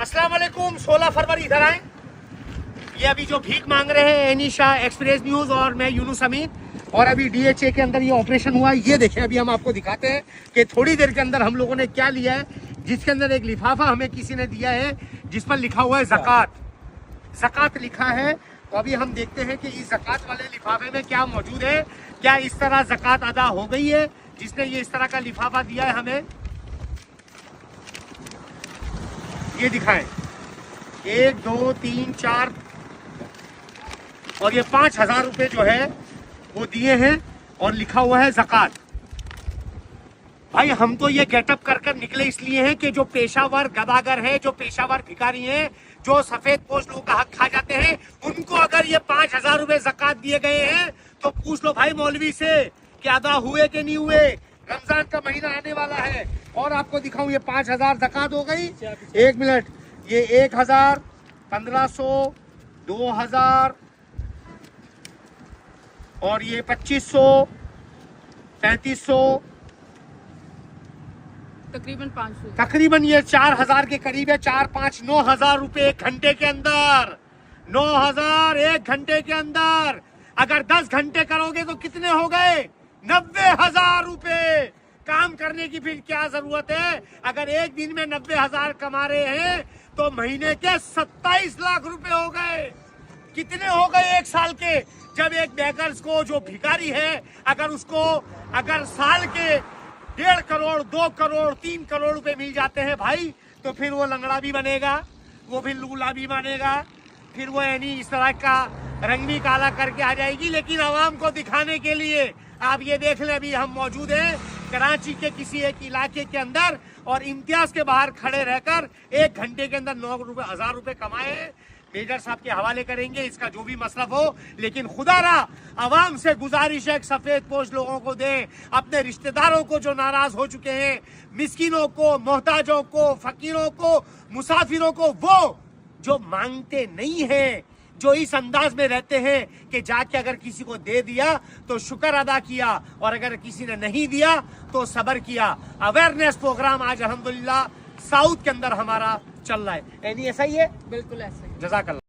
अस्सलाम वालेकुम। 16 फरवरी इधर आए। ये अभी जो भीख मांग रहे हैं एनीशा एक्सप्रेस न्यूज और मैं यूनुस अमीन, और अभी डीएचए के अंदर ये ऑपरेशन हुआ है। ये देखें, अभी हम आपको दिखाते हैं कि थोड़ी देर के अंदर हम लोगों ने क्या लिया है, जिसके अंदर एक लिफाफा हमें किसी ने दिया है जिस पर लिखा हुआ है ज़कात। ज़कात लिखा है। तो अभी हम देखते हैं कि इस ज़कात वाले लिफाफे में क्या मौजूद है। क्या इस तरह ज़कात अदा हो गई है जिसने ये इस तरह का लिफाफा दिया है हमें। ये दिखाएं, 1 2 3 4 और ये 5,000 रुपए जो है वो दिए हैं और लिखा हुआ है ज़कात। भाई हम तो ये गेटअप कर निकले इसलिए हैं कि जो पेशावर गदागर है, जो पेशावर भिखारी हैं, जो सफेद पोश लोगों का हक खा जाते हैं, उनको अगर ये 5,000 रुपए ज़कात दिए गए हैं तो पूछ लो भाई मौलवी से कि अदा हुए कि नहीं हुए। रमजान का महीना आने वाला है और आपको दिखाऊं, ये 5,000 ज़कात हो गई। 1 मिनट, ये 1,000, 1,500, 2,000 और ये 2,500, 3,500, तकरीबन 500, तकरीबन ये 4,000 के करीब है। 4 5 9,000 रुपए 1 घंटे के अंदर। 9,000 1 घंटे के अंदर। अगर 10 घंटे करोगे तो कितने हो गए? 90,000 रुपए। काम करने की फिर क्या जरूरत है? अगर एक दिन में 90,000 कमा रहे हैं तो महीने के 27 लाख रुपए हो गए। कितने हो गए एक साल के? जब एक बेगर्स को, जो भिखारी है, अगर साल के 1.5 करोड़ 2 करोड़ 3 करोड़ रुपए मिल जाते हैं भाई, तो फिर वो लंगड़ा भी बनेगा, वो फिर लूला भी बनेगा, फिर वो यानी इस तरह का रंग भी काला करके आ जाएगी। लेकिन आवाम को दिखाने के लिए आप ये देख लें, अभी हम मौजूद हैं कराची के किसी एक इलाके के अंदर और इम्तियाज के बाहर खड़े रहकर 1 घंटे के अंदर 9,000 रुपए कमाए हैं। मेजर साहब के हवाले करेंगे इसका जो भी मसरफ हो, लेकिन खुदारा आवाम से गुजारिश है सफेद पोश लोगों को दें, अपने रिश्तेदारों को जो नाराज हो चुके हैं, मिस्किनों को, मोहताजों को, फकीरों को, मुसाफिरों को, वो जो मांगते नहीं हैं, जो इस अंदाज में रहते हैं कि जाके अगर किसी को दे दिया तो शुक्र अदा किया और अगर किसी ने नहीं दिया तो सब्र किया। अवेयरनेस प्रोग्राम आज अल्हम्दुलिल्लाह साउथ के अंदर हमारा चल रहा है। ऐसा ही है, बिल्कुल ऐसे ही। जज़ाकल्लाह।